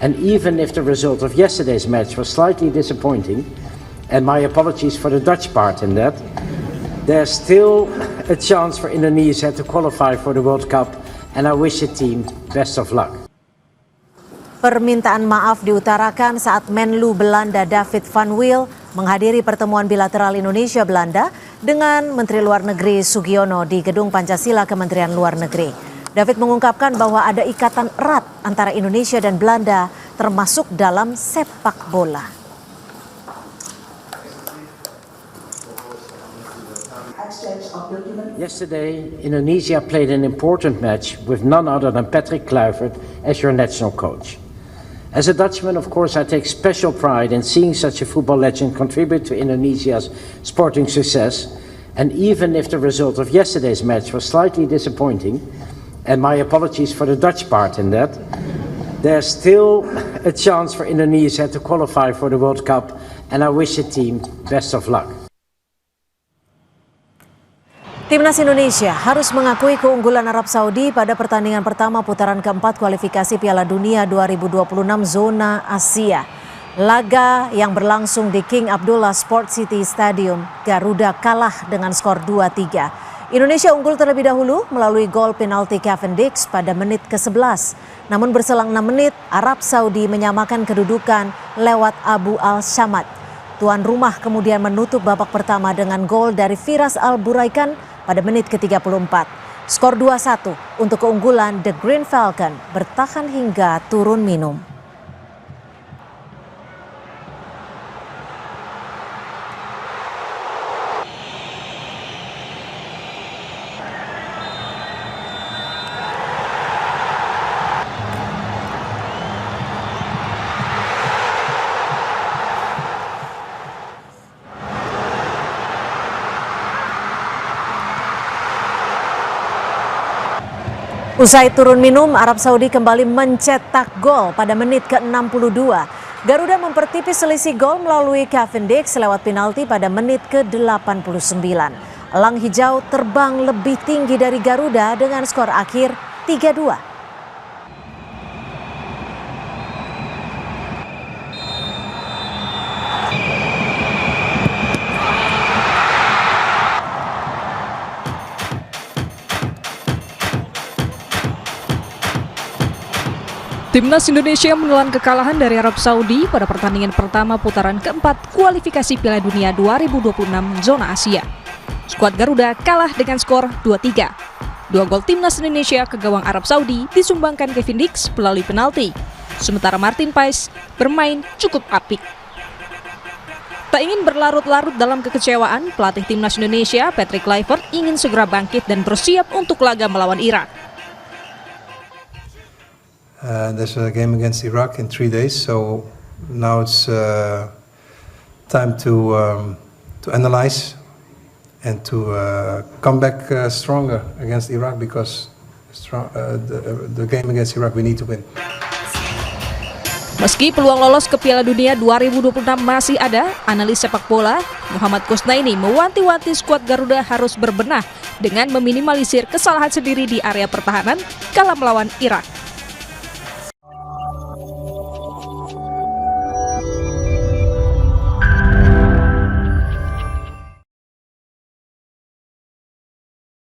And even if the result of yesterday's match was slightly disappointing, and my apologies for the Dutch part in that, there's still a chance for Indonesia to qualify for the World Cup, and I wish the team best of luck. Permintaan maaf diutarakan saat Menlu Belanda David van Wiel menghadiri pertemuan bilateral Indonesia-Belanda dengan Menteri Luar Negeri Sugiono di Gedung Pancasila Kementerian Luar Negeri. David mengungkapkan bahwa ada ikatan erat antara Indonesia dan Belanda, termasuk dalam sepak bola. Yesterday, Indonesia played an important match with none other than Patrick Kluivert as your national coach. As a Dutchman, of course, I take special pride in seeing such a football legend contribute to Indonesia's sporting success. And even if the result of yesterday's match was slightly disappointing, and my apologies for the Dutch part in that, there's still a chance for Indonesia to qualify for the World Cup, and I wish the team best of luck. Timnas Indonesia harus mengakui keunggulan Arab Saudi pada pertandingan pertama putaran keempat kualifikasi Piala Dunia 2026 zona Asia. Laga yang berlangsung di King Abdullah Sport City Stadium, Garuda kalah dengan skor 2-3. Indonesia unggul terlebih dahulu melalui gol penalti Cavendish pada menit ke-11. Namun berselang 6 menit, Arab Saudi menyamakan kedudukan lewat Abu Al-Shamad. Tuan rumah kemudian menutup babak pertama dengan gol dari Firas Al-Buraikan pada menit ke-34. Skor 2-1 untuk keunggulan The Green Falcon bertahan hingga turun minum. Usai turun minum, Arab Saudi kembali mencetak gol pada menit ke-62. Garuda mempertipis selisih gol melalui Cavendish lewat penalti pada menit ke-89. Elang hijau terbang lebih tinggi dari Garuda dengan skor akhir 3-2. Timnas Indonesia menelan kekalahan dari Arab Saudi pada pertandingan pertama putaran keempat kualifikasi Piala Dunia 2026 zona Asia. Skuad Garuda kalah dengan skor 2-3. 2 gol Timnas Indonesia ke gawang Arab Saudi disumbangkan Cavendish melalui penalti. Sementara Martin Paes bermain cukup apik. Tak ingin berlarut-larut dalam kekecewaan, pelatih Timnas Indonesia Patrick Kluivert ingin segera bangkit dan bersiap untuk laga melawan Irak. There's a game against Iraq in 3 days, so now it's time to analyze and to come back stronger against Iraq, because the game against Iraq we need to win. Meski peluang lolos ke Piala Dunia 2026 masih ada, analis sepak bola Muhammad Kusnaini mewanti-wanti skuad Garuda harus berbenah dengan meminimalisir kesalahan sendiri di area pertahanan kala melawan Irak.